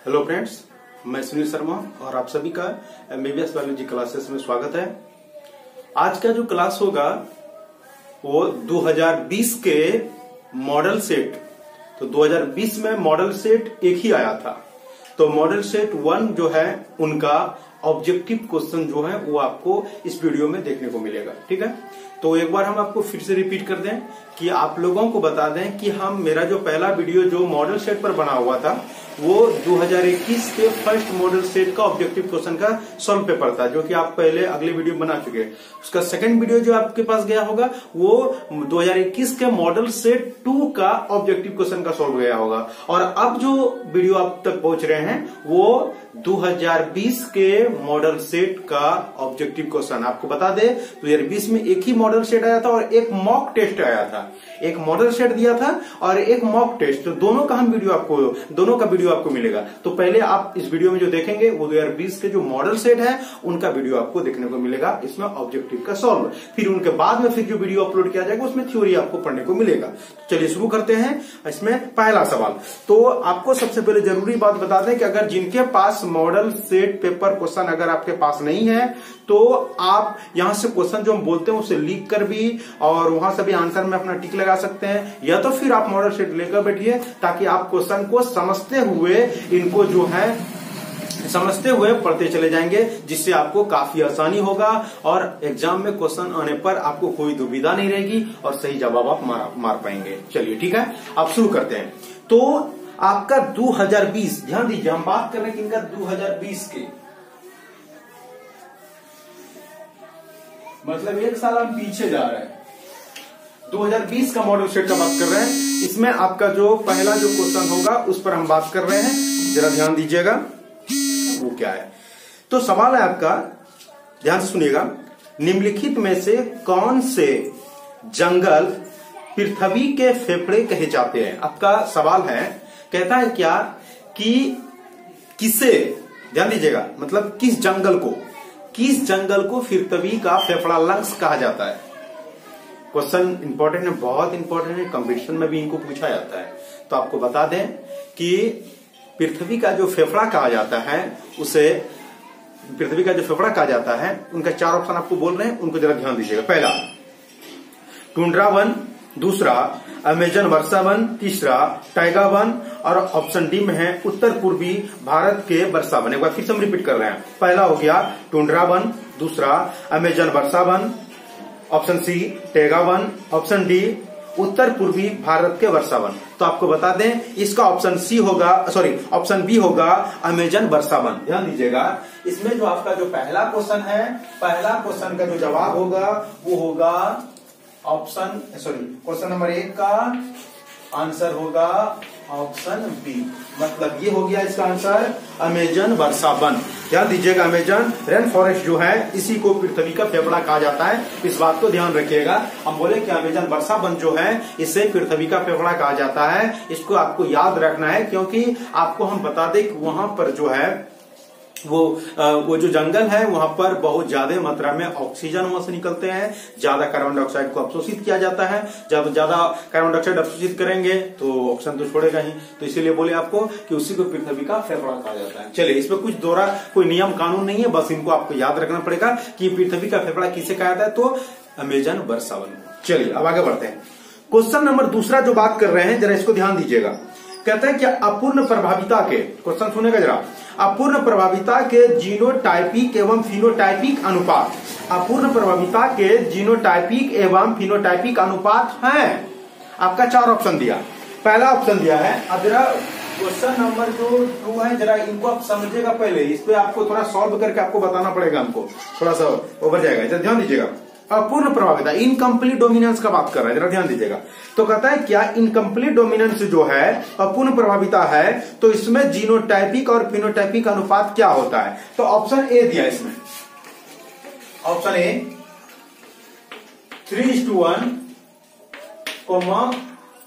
Hello friends, मैं सुनील शर्मा और आप सभी का एमबीबीएस बायोलॉजी क्लासेस में स्वागत है। आज का जो क्लास होगा वो 2020 के मॉडल सेट। तो 2020 में मॉडल सेट एक ही आया था, तो मॉडल सेट 1 जो है उनका ऑब्जेक्टिव क्वेश्चन जो है वो आपको इस वीडियो में देखने को मिलेगा। ठीक है, तो एक बार हम आपको फिर से रिपीट कर दें कि आप लोगों को बता दें कि मेरा जो पहला वीडियो जो मॉडल सेट पर बना हुआ था वो 2021 के फर्स्ट मॉडल सेट का ऑब्जेक्टिव क्वेश्चन का सॉल्व पेपर था, जो कि आप पहले अगले वीडियो बना चुके हैं। उसका सेकंड वीडियो जो आपके पास गया होगा वो 2021 के मॉडल सेट 2 का ऑब्जेक्टिव क्वेश्चन का सॉल्व गया होगा। और अब जो वीडियो आप तक पहुंच रहे हैं वो 2020 के मॉडल सेट का ऑब्जेक्टिव क्वेश्चन। आपको बता दे 2020 में एक ही मॉडल सेट आया था और एक मॉक टेस्ट आया था। एक मॉडल सेट दिया था और एक मॉक टेस्ट, तो दोनों का वीडियो आपको मिलेगा। तो पहले आप इस वीडियो में जो देखेंगे वो 2020 के जो मॉडल सेट है उनका वीडियो आपको देखने को मिलेगा, इसमें ऑब्जेक्टिव का सॉल्व। फिर उनके बाद में फिर जो वीडियो अपलोड किया जाएगा उसमें थ्योरी आपको पढ़ने को मिलेगा। तो चलिए शुरू करते हैं। इसमें पहला सवाल, तो आपको सबसे पहले जरूरी बात बता दें कि अगर जिनके पास मॉडल सेट पेपर क्वेश्चन अगर आपके पास नहीं है तो आप यहां से क्वेश्चन जो हम बोलते हैं उसे लिख कर भी और वहां से भी आंसर में अपना टिक लगा सकते हैं, या तो फिर आप मॉडल सेट लेकर बैठिए ताकि आप क्वेश्चन को समझते हुए पढ़ते चले जाएंगे, जिससे आपको काफी आसानी होगा और एग्जाम में क्वेश्चन आने पर आपको कोई दुविधा नहीं रहेगी और सही जवाब आप मार पाएंगे। चलिए ठीक है, अब शुरू करते हैं। तो आपका 2020, ध्यान दीजिए हम बात कर रहे हैं इनका 2020 के, मतलब एक साल हम पीछे जा रहे हैं। 2020 का मॉडल सेट का बात कर रहे हैं। इसमें आपका जो पहला जो क्वेश्चन होगा उस पर हम बात कर रहे हैं, जरा ध्यान दीजिएगा वो क्या है। तो सवाल है आपका, ध्यान से सुनिएगा, निम्नलिखित में से कौन से जंगल पृथ्वी के फेफड़े कहे जाते हैं। आपका सवाल है, कहता है क्या कि किसे, ध्यान दीजिएगा, मतलब किस जंगल को पृथ्वी का फेफड़ा लंग्स कहा जाता है। क्वेश्चन इंपॉर्टेंट है, बहुत इंपॉर्टेंट है, कंपटीशन में भी इनको पूछा जाता है। तो आपको बता दें कि पृथ्वी का जो फेफड़ा कहा जाता है उनका 4 ऑप्शन आपको बोल रहे हैं, उनको जरा ध्यान दीजिएगा। पहला टुंड्रा वन, दूसरा अमेजन वर्षा वन, तीसरा टाइगा वन और ऑप्शन डी में है उत्तर पूर्वी भारत के वर्षा वन। एक बार फिर से हम रिपीट कर रहे हैं। पहला हो गया टुंड्रा वन, दूसरा अमेजन वर्षा वन, ऑप्शन सी टाइगा वन, ऑप्शन डी उत्तर पूर्वी भारत के वर्षा वन। तो आपको बता दें इसका ऑप्शन बी होगा अमेजन वर्षा वन। ध्यान दीजिएगा, इसमें जो आपका जो पहला क्वेश्चन का जो जवाब होगा वो होगा क्वेश्चन नंबर 1 का आंसर होगा ऑप्शन बी, मतलब ये हो गया इसका आंसर अमेजन वर्षा वन। ध्यान दीजिएगा, अमेजन रेन फॉरेस्ट जो है इसी को पृथ्वी का फेफड़ा कहा जाता है, इस बात को ध्यान रखिएगा। हम बोले कि अमेजन वर्षा वन जो है इसे पृथ्वी का फेफड़ा कहा जाता है, इसको आपको याद रखना है, क्योंकि आपको हम बता दें कि वहां पर जो है वो जो जंगल है वहां पर बहुत ज्यादा मात्रा में ऑक्सीजन वहां से निकलते हैं, ज्यादा कार्बन डाइऑक्साइड को अवशोषित किया जाता है। ज्यादा कार्बन डाइऑक्साइड अवशोषित करेंगे तो ऑक्सीजन तो छोड़ेगा ही, तो इसीलिए बोले आपको कि उसी को पृथ्वी का फेफड़ा कहा जाता है। चलिए, इसमें कुछ कोई नियम कानून नहीं है, बस इनको आपको याद रखना पड़ेगा कि पृथ्वी का फेफड़ा किसे कहा जाता है, तो अमेजन वर्षा वन। चलिए अब आगे बढ़ते हैं। क्वेश्चन नंबर दूसरा जो बात कर रहे हैं जरा इसको ध्यान दीजिएगा। कहते हैं कि अपूर्ण प्रभाविता के, क्वेश्चन सुनेगा जरा, अपूर्ण प्रभाविता के जीनोटाइपिक एवं फिनोटाइपिक अनुपात, अपूर्ण प्रभाविता के जीनोटाइपिक एवं फिनोटाइपिक अनुपात है। आपका 4 ऑप्शन दिया। पहला ऑप्शन दिया है, अब जरा क्वेश्चन नंबर जो 2 है जरा इनको आप समझिएगा पहले, इस पे आपको थोड़ा सॉल्व करके आपको बताना पड़ेगा, हमको थोड़ा सा ओवर जाएगा। जरा ध्यान दीजिएगा, अपूर्ण प्रभाविता इनकम्प्लीट डोमिनेंस का बात कर रहा है, जरा ध्यान दीजिएगा। तो कहता है क्या इनकम्प्लीट डोमिनेंस जो है अपूर्ण प्रभाविता है, तो इसमें जीनोटाइपिक और फिनोटाइपिक अनुपात क्या होता है। तो ऑप्शन ए दिया, इसमें ऑप्शन ए 3:1,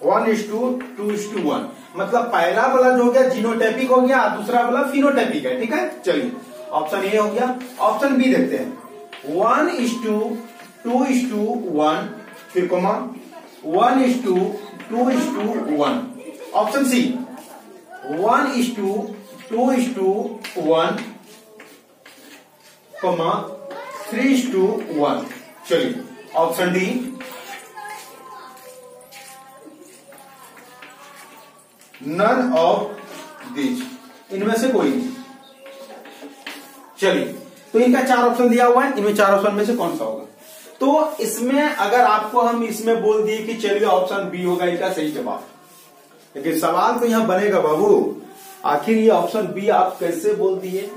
1:2:1, मतलब पहला वाला जो हो गया जीनोटाइपिक हो गया, दूसरा वाला फिनोटाइपिक है। ठीक है, चलिए ऑप्शन ए हो गया। ऑप्शन बी देखते हैं, 1:2:1, फिर 1:2:1। Option C 1:2 2:1, 3:1। चलिए option D, none of this, इनमें से कोई नहीं। चलिए तो इनका 4 ऑप्शन दिया हुआ है, इनमें 4 ऑप्शन में से कौन सा होगा? तो इसमें अगर आपको हम इसमें बोल दिए कि चलिए ऑप्शन बी होगा इनका सही जवाब, लेकिन सवाल तो यहां बनेगा बाबू, आखिर ये ऑप्शन बी आप कैसे बोल दिए?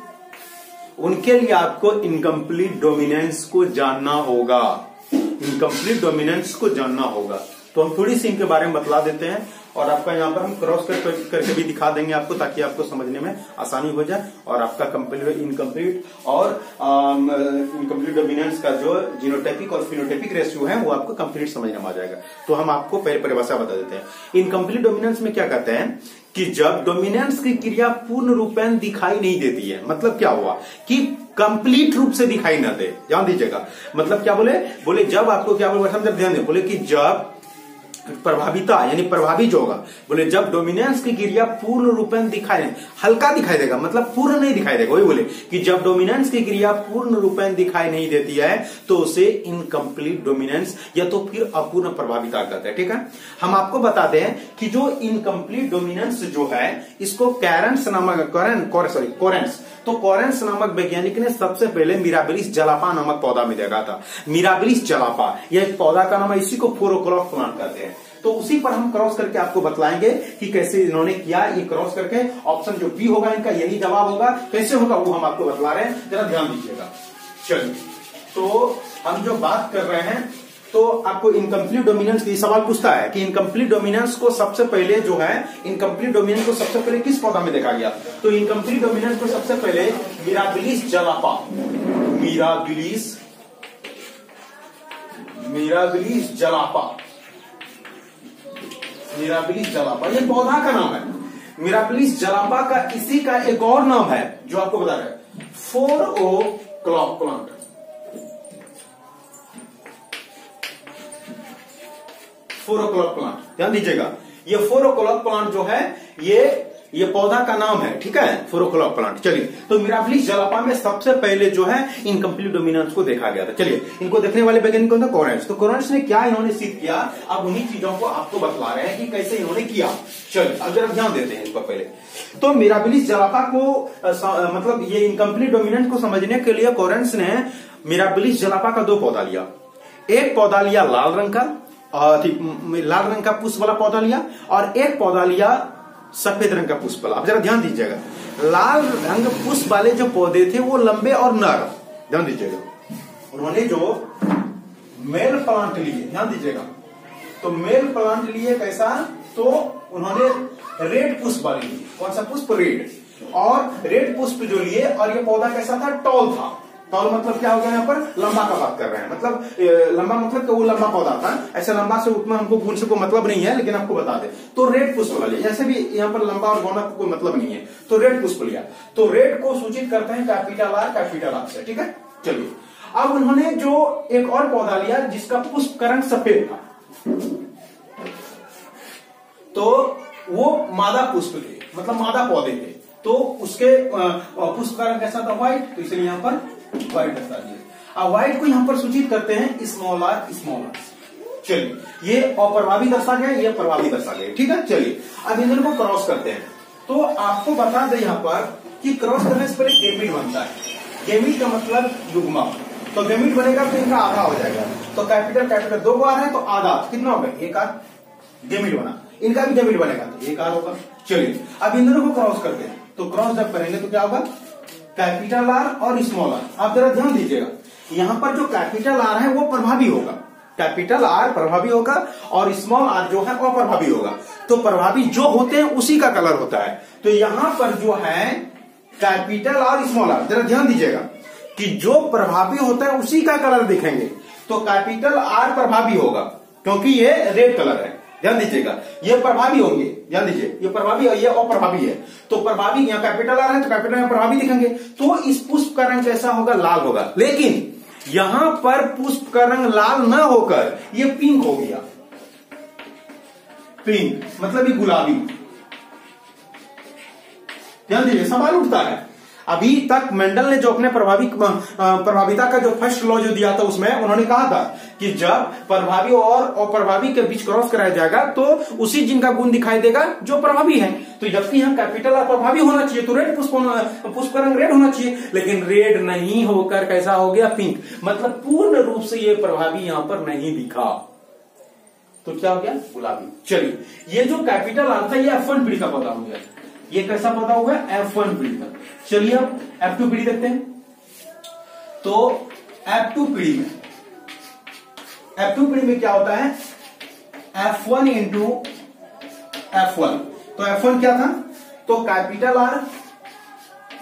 उनके लिए आपको इनकम्प्लीट डोमिनेंस को जानना होगा, इनकम्प्लीट डोमिनेंस को जानना होगा। तो हम थोड़ी सी इनके बारे में बतला देते हैं और आपका यहां पर हम क्रॉस करके भी दिखा देंगे आपको, ताकि आपको समझने में आसानी हो जाए और आपका इनकम्प्लीट और इनकम्प्लीट डोमिनेंस का जो जीनोटाइपिक और फिनोटाइपिक रेशियो है वो आपको कंप्लीट समझने में आ जाएगा। तो हम आपको पहले परिभाषा बता देते हैं। इनकम्प्लीट डोमिनेंस में क्या कहते हैं कि जब डोमिनेंस की क्रिया पूर्ण रूपेण दिखाई नहीं देती है, मतलब क्या हुआ कि कंप्लीट रूप से दिखाई ना दे। ध्यान दीजिएगा, मतलब क्या बोले जब आपको क्या बोले, जब ध्यान दे, बोले कि जब प्रभाविता यानी प्रभावी जो होगा, बोले जब डोमिनेंस की क्रिया पूर्ण रूपेण दिखाई नहीं, हल्का दिखाई देगा, मतलब पूर्ण नहीं दिखाई देगा। वही बोले कि जब डोमिनेंस की क्रिया पूर्ण रूपेण दिखाई नहीं देती है तो उसे इनकम्प्लीट डोमिनेंस या तो फिर अपूर्ण प्रभाविता कहते हैं। ठीक है, हम आपको बता दें कि जो इनकम्प्लीट डोमिनेंस जो है इसको कैरेंस नामक कोरेंस, तो कोरेंस नामक वैज्ञानिक ने सबसे पहले मिराबिलिस जलापा नामक पौधा में देखा था। मिराबिलिस जलापा यह एक पौधा का नाम है, इसी को 4 o'clock प्लांट कहते हैं। तो उसी पर हम क्रॉस करके आपको बतलाएंगे कि कैसे इन्होंने किया। ये क्रॉस करके ऑप्शन जो बी होगा इनका यही जवाब होगा, कैसे होगा वो हम आपको बतला रहे हैं, जरा ध्यान दीजिएगा। चलिए तो हम जो बात कर रहे हैं, तो आपको इनकम्प्लीट डोमिनेंस की सवाल पूछता है कि इनकम्प्लीट डोमिनेंस को सबसे पहले जो है, इनकम्प्लीट डोमिनेंस को सबसे पहले किस पौधा में देखा गया? तो इनकम्प्लीट डोमिनेंस को सबसे पहले मिराबिलिस जलापा, मिराबिलिस जलापा ये पौधा का नाम है। मिराबिलिस जलापा का इसी का एक और नाम है जो आपको बता रहे हैं, 4 o'clock प्लांट। 4 o'clock प्लांट, ध्यान दीजिएगा, ये 4 o'clock प्लांट जो है ये पौधा का नाम है। ठीक है, 4 o'clock प्लांट। चलिए तो मिराबिलिस जलापा में सबसे पहले जो है इनकम्प्लीट डोमिनेंस को देखा गया था। चलिए इनको देखने वाले वैज्ञानिक कौन था? कोरेंस। तो कोरेंस ने क्या इन्होंने सिद्ध किया, अब उन्हीं चीजों को आपको बतला रहे हैं कि कैसे इन्होंने किया। चलिए अब जरा ध्यान देते हैं इसको पहले। तो मिराबिलिस जलापा को मतलब ये इनकम्प्लीट डोमिनेंस को समझने के लिए कोरेंस ने मिराबिलिस जलापा का 2 पौधा लिया। एक पौधा लिया लाल रंग का पुष्प वाला पौधा लिया, और एक पौधा लिया सफेद रंग का पुष्प वाला। अब जरा ध्यान दीजिएगा, लाल रंग पुष्प वाले जो पौधे थे वो लंबे और नर। ध्यान दीजिएगा, उन्होंने जो मेल प्लांट लिए, ध्यान दीजिएगा, तो मेल प्लांट लिए कैसा, तो उन्होंने रेड पुष्प वाले लिए। कौन सा पुष्प? रेड। और रेड पुष्प जो लिए, और ये पौधा कैसा था? टॉल था। टॉल मतलब क्या हो गया, यहाँ पर लंबा का बात कर रहे हैं, मतलब लंबा मतलब कि वो लंबा पौधा था। ऐसे लंबा से उतना हमको गुण से कोई मतलब नहीं है, लेकिन आपको बता दे। तो रेड पुष्प वाले, जैसे भी यहाँ पर लंबा और गौना कोई मतलब नहीं है, तो रेड पुष्प लिया। तो रेड को सूचित करते हैं कैपिटल आर से। ठीक है, चलिए अब उन्होंने जो एक और पौधा लिया जिसका पुष्प का रंग सफेद था, तो वो मादा पुष्प थे, मतलब मादा पौधे थे। तो उसके पुष्प का रंग कैसा था? व्हाइट। तो इसलिए यहाँ पर व्हाइट दर्शा दिया। अब व्हाइट को यहां पर सूचित करते हैं स्मॉल आर। चलिए ये अप्रभावी दर्शा गया, ये प्रभावी दर्शा गया। ठीक है, चलिए अब इन दोनों को क्रॉस करते हैं। तो आपको बता दें यहां पर कि क्रॉस करने से पहले गैमीट बनता है। गैमीट का मतलब युग्म। तो गैमीट बनेगा तो इनका आधा हो जाएगा। तो कैपिटल 2 बार है तो आधा कितना होगा? 1 आर गैमीट बना। इनका भी गैमीट बनेगा तो 1 आर होगा। चलिए अब इन दोनों को क्रॉस करते हैं। तो क्रॉस जब करेंगे तो क्या होगा? कैपिटल आर और स्मॉल आर। आप जरा ध्यान दीजिएगा, यहां पर जो कैपिटल आर है वो प्रभावी होगा, कैपिटल आर प्रभावी होगा और स्मॉल आर जो है अप्रभावी होगा। तो प्रभावी जो होते हैं उसी का कलर होता है। तो यहां पर जो है कैपिटल और स्मॉल आर, जरा ध्यान दीजिएगा कि जो प्रभावी होता है उसी का कलर दिखेंगे। तो कैपिटल आर प्रभावी होगा क्योंकि ये रेड कलर है। ध्यान दीजिएगा, ये प्रभावी होंगे। ध्यान दीजिए, ये प्रभावी और ये अप्रभावी है। तो प्रभावी यहाँ कैपिटल आर है तो कैपिटल में प्रभावी दिखेंगे। तो इस पुष्प का रंग कैसा होगा? लाल होगा। लेकिन यहां पर पुष्प का रंग लाल न होकर ये पिंक हो गया। पिंक मतलब ये गुलाबी। ध्यान दीजिए, सवाल उठता है। अभी तक मेंडल ने जो अपने प्रभाविता का जो फर्स्ट लॉ जो दिया था उसमें उन्होंने कहा था कि जब प्रभावी और अप्रभावी के बीच क्रॉस कराया जाएगा तो उसी जीन का गुण दिखाई देगा जो प्रभावी है। तो जबकि यहाँ कैपिटल और प्रभावी होना चाहिए तो रेड पुष्प का रंग रेड होना चाहिए, लेकिन रेड नहीं होकर कैसा हो गया, पिंक। मतलब पूर्ण रूप से ये प्रभावी यहाँ पर नहीं दिखा, तो क्या हो गया, गुलाबी। चलिए, ये जो कैपिटल आर था ये F1 पीढ़ी का पौधा हो गया। ये कैसा पौधा हो गया, F1 पीढ़ी का। चलिए अब F2 पीढ़ी देखते हैं। तो F2 पीढ़ी में क्या होता है, F1 इंटू F1। तो F1 क्या था, तो capital R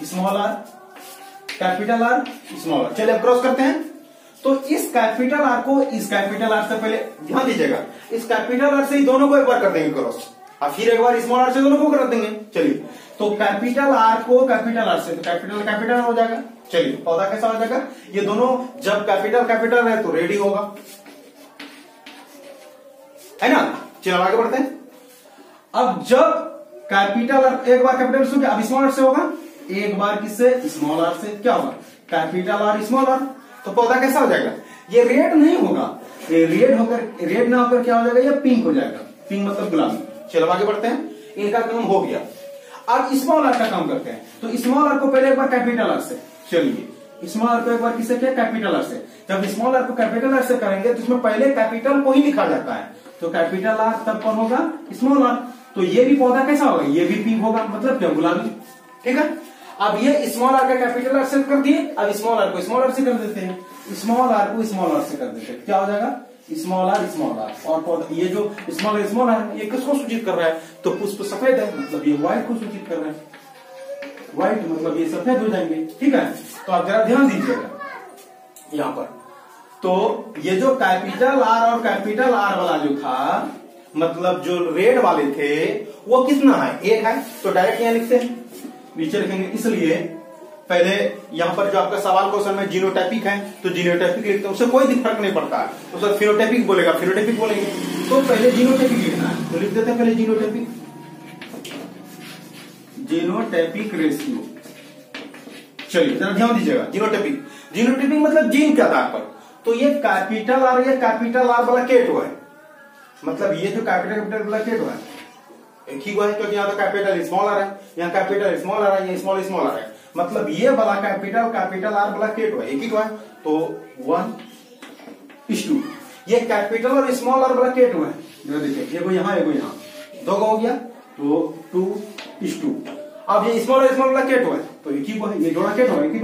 small R, capital R small R. चलिए अब क्रॉस करते हैं। तो इस कैपिटल आर को इस कैपिटल आर से पहले ध्यान दीजिएगा, इस कैपिटल आर से ही दोनों को एक बार कर देंगे क्रॉस, और फिर एक बार स्मॉल आर से दोनों को कर देंगे। चलिए, तो कैपिटल आर को कैपिटल आर से, तो कैपिटल हो जाएगा। चलिए, पौधा कैसा हो जाएगा, ये दोनों जब कैपिटल है तो रेड ही होगा, है ना। चलिए आगे बढ़ते हैं। अब जब कैपिटल आर एक बार कैपिटल से, अब स्मॉल आर से होगा, एक बार किससे, स्मॉल आर से। क्या होगा, कैपिटल आर स्मॉल आर। तो पौधा कैसा हो जाएगा, ये रेड नहीं होगा, ये रेड ना होकर क्या हो जाएगा, ये पिंक हो जाएगा। पिंक मतलब गुलाबी। चलो आगे बढ़ते हैं, इनका काम हो गया। अब स्मॉल आर का काम करते हैं। तो स्मॉल आर को पहले एक बार कैपिटल आर से, चलिए स्मॉल आर को एक बार किससे किया, कैपिटल आर से। जब स्मॉल आर को कैपिटल आर से करेंगे तो इसमें पहले कैपिटल को ही लिखा जाता है, तो कैपिटल आर तब कौन होगा, स्मॉल आर। तो ये भी पौधा कैसा होगा, ये भी पिंक होगा, मतलब क्या, गुलाबी। ठीक है, अब ये स्मॉल आर का कैपिटल आर से कर दिए, अब स्मॉल आर को स्मॉल आर से कर देते हैं, स्मॉल आर को स्मॉल आर से कर देते हैं। क्या हो जाएगा, स्मॉल आर। और पौधा ये जो स्मॉल आर ये किसको सूचित कर रहा है, तो पुष्प सफेद है, मतलब ये व्हाइट को सूचित कर रहा है, व्हाइट मतलब ये सफेद हो जाएंगे। ठीक है, तो आप जरा ध्यान दीजिएगा यहां पर। तो ये जो कैपिटल आर और कैपिटल आर वाला जो था, मतलब जो रेड वाले थे वो कितना है, एक है। तो डायरेक्ट यहां लिखते हैं, नीचे लिखेंगे। इसलिए पहले यहां पर जो आपका सवाल क्वेश्चन में जीनोटाइपिक है तो जीनोटाइपिक लिखते हैं, उससे कोई फर्क नहीं पड़ता है। तो सर फिनोटाइपिक बोलेगा, फिनोटाइपिक बोलेंगे, तो पहले जीनोटाइपिक लिखना है, तो लिख देते हैं पहले जीनोटाइपिक रेशियो। चलिए जरा ध्यान दीजिएगा, जीनोटाइपिक मतलब जीन क्या था पर, तो ये कैपिटल आर वाला केटो है, मतलब ये जो कैपिटल वाला केटो है एक ही है, क्योंकि यहाँ तो कैपिटल स्मॉल आर है, यहाँ कैपिटल स्मॉल आर है, ये स्मॉल आर है, मतलब ये वाला कैपिटल आर वाला केटो है, एक ही है। तो 1:2 ये कैपिटल और स्मॉल आर वाला केटो है। देखिए एगो यहाँ एगो यहाँ, दो हो गया, तो 2:2। अब ये स्मॉल वाला केटो है तो एक ही है, ये जोड़ा केटो है, एक ही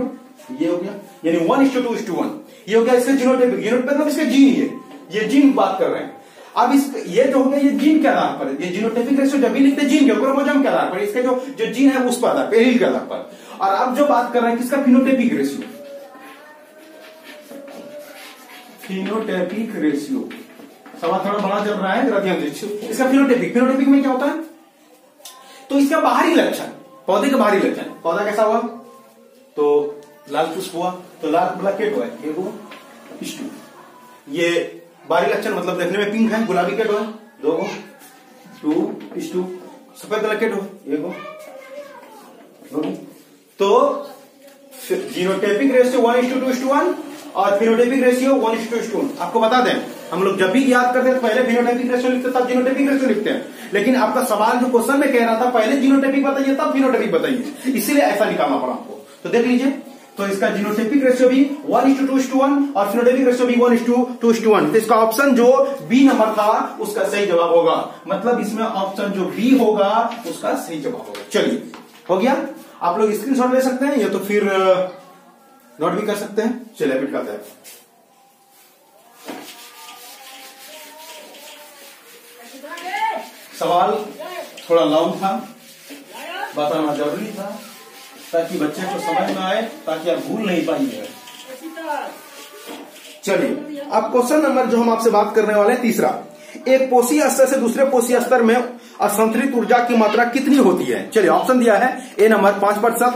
ये हो गया, यानी 1:2:1 ये हो गया इसका जीनोटाइपिक मतलब इसका जीन, ये जीन बात कर रहे हैं। अब ये जो हो गया ये जीन के आधार पर, ये जीनोटाइपिक रेशियो जब भी लिखते जीन के क्रोमोसोम के आधार पर, इसके जो जीन है उस पर आधार पर, एलील के आधार पर। और अब जो बात कर रहे हैं किसका, फिनोटाइपिक रेशियो। सवाल थोड़ा बड़ा चल रहा है, ध्यान दीजिए। इसका फिनोटाइपिक में क्या होता है, तो इसका बाहरी लक्षण, पौधे का बाहरी लक्षण, पौधा कैसा हुआ, तो लाल पुष्प हुआ, तो लाल वाला केटो है, एगो 2, ये बाहरी लक्षण मतलब देखने में पिंक है, गुलाबी केटो है, 2:2, सफेद वाला केटो है, एगो 2। तो जीनोटाइपिक रेशियो 1:2:1 और फिनोटाइपिक रेशियो 1:2:1। आपको बता दें, हम लोग जब भी याद करते हैं तो पहले फिनोटाइपिक रेशियो लिखते हैं, तब जीनोटाइपिक रेशियो लिखते हैं, लेकिन आपका सवाल जो क्वेश्चन में कह रहा था पहले जीनोटाइपिक बताइए तब फिनोटाइपिक बताइए, इसीलिए ऐसा निकालना पड़ा आपको। तो देख लीजिए, तो इसका जीनोटाइपिक रेशियो भी 1:2:1 और फिनोटाइपिक रेशियो भी 1:2:1। तो इसका ऑप्शन जो बी नंबर था उसका सही जवाब होगा, मतलब इसमें ऑप्शन जो बी होगा उसका सही जवाब होगा। चलिए हो गया, आप लोग स्क्रीनशॉट ले सकते हैं या तो फिर नोट भी कर सकते हैं। चलिए अभी दिखाते हैं। सवाल थोड़ा लॉन्ग था, बताना जरूरी था ताकि बच्चे को समझ में आए, ताकि आप भूल नहीं पाइए। चलिए अब क्वेश्चन नंबर जो हम आपसे बात करने वाले हैं तीसरा, एक पोषी स्तर से दूसरे पोषी स्तर में असंतुलित ऊर्जा की मात्रा कितनी होती है। चलिए ऑप्शन दिया है, ए नंबर 5%,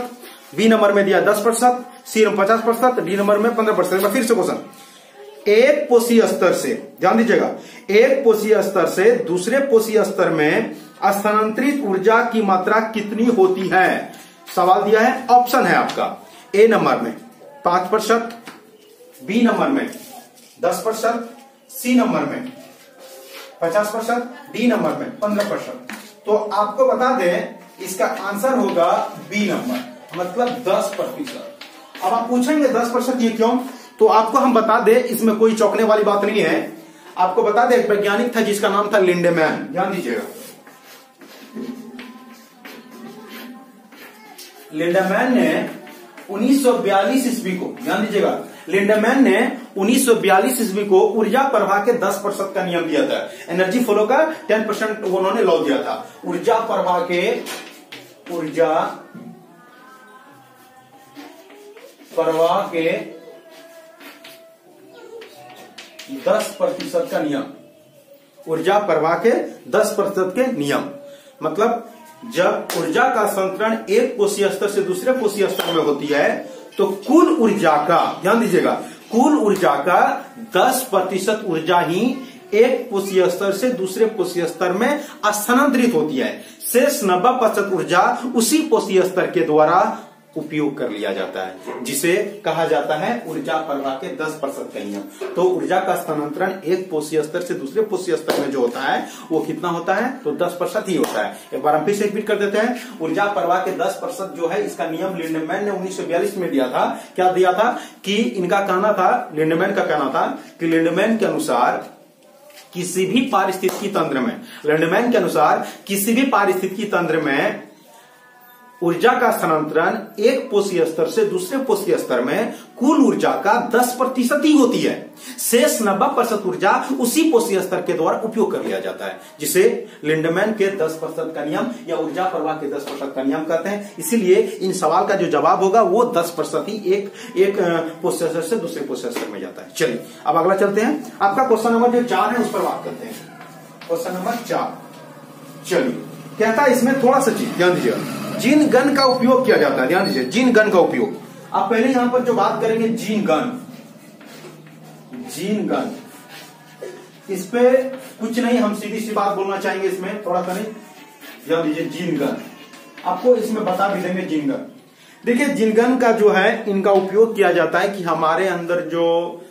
बी नंबर में दिया 10%, सी नंबर 50%, डी नंबर में 15%। फिर से क्वेश्चन, एक पोषी स्तर से, ध्यान दीजिएगा, एक पोषी स्तर से दूसरे पोषी स्तर में स्थानांतरित ऊर्जा की मात्रा कितनी होती है। सवाल दिया है, ऑप्शन है आपका ए नंबर में 5%, बी नंबर में 10%, सी नंबर में 50%, डी नंबर में 15%। तो आपको बता दें इसका आंसर होगा बी नंबर, मतलब 10%। अब आप पूछेंगे 10% ये क्यों, तो आपको हम बता दें, इसमें कोई चौंकने वाली बात नहीं है। आपको बता दें एक वैज्ञानिक था जिसका नाम था लिंडेमैन, ध्यान दीजिएगा। लिंडेमैन ने 1942 ईस्वी को, ध्यान दीजिएगा, लिंडेमैन ने 1942 ईस्वी को ऊर्जा प्रवाह के 10% का नियम दिया था। एनर्जी फ्लो का 10% उन्होंने लॉ दिया था। ऊर्जा प्रवाह के 10% का नियम, ऊर्जा प्रवाह के 10% के नियम, मतलब जब ऊर्जा का संतरण एक कोशीय स्तर से दूसरे कोशीय स्तर में होती है तो कुल ऊर्जा का, ध्यान दीजिएगा, कुल ऊर्जा का 10% ऊर्जा ही एक कोशीय स्तर से दूसरे कोशीय स्तर में स्थानांतरित होती है। शेष 90% ऊर्जा उसी कोशीय स्तर के द्वारा उपयोग कर लिया जाता है, जिसे कहा जाता है ऊर्जा प्रवाह के 10% का नियम। तो ऊर्जा का स्थानांतरण एक कोशीय स्तर से दूसरे कोशीय स्तर में जो होता है वो कितना होता है, तो 10% ही होता है। एक बार हम फिर से रिपीट कर देते हैं। ऊर्जा प्रवाह के 10% जो है, इसका नियम लिंडेमैन ने 1942 में दिया था। क्या दिया था कि इनका कहना था, लिंडेमैन का कहना था कि लिंडेमैन के अनुसार किसी भी पारिस्थितिकी तंत्र में, लिंडेमैन के अनुसार किसी भी पारिस्थितिकी तंत्र में ऊर्जा का स्थानांतरण एक कोशीय स्तर से दूसरे कोशीय स्तर में कुल ऊर्जा का 10% ही होती है। शेष 90% ऊर्जा उसी कोशीय स्तर के द्वारा उपयोग कर लिया जाता है, जिसे लिंडेमैन के 10% का नियम या ऊर्जा प्रवाह के 10% का नियम कहते हैं। इसीलिए इन सवाल का जो जवाब होगा वो 10% ही एक कोशीय स्तर से दूसरे कोशीय स्तर में जाता है। चलिए अब अगला चलते हैं। आपका क्वेश्चन नंबर जो 4 है उस पर बात करते हैं। क्वेश्चन नंबर 4, चलिए, कहता है इसमें थोड़ा सा चीज ध्यान दीजिएगा, जीन गन का उपयोग किया जाता है। ध्यान दीजिए, जीन गन का उपयोग। आप पहले यहां पर जो बात करेंगे जीन गन, इस पे कुछ नहीं, हम सीधी सी बात बोलना चाहेंगे, इसमें थोड़ा सा नहीं, ध्यान दीजिए। जीन गन आपको इसमें बता भी देंगे। जीन गन, देखिए, जीन गन का जो है इनका उपयोग किया जाता है कि हमारे अंदर जो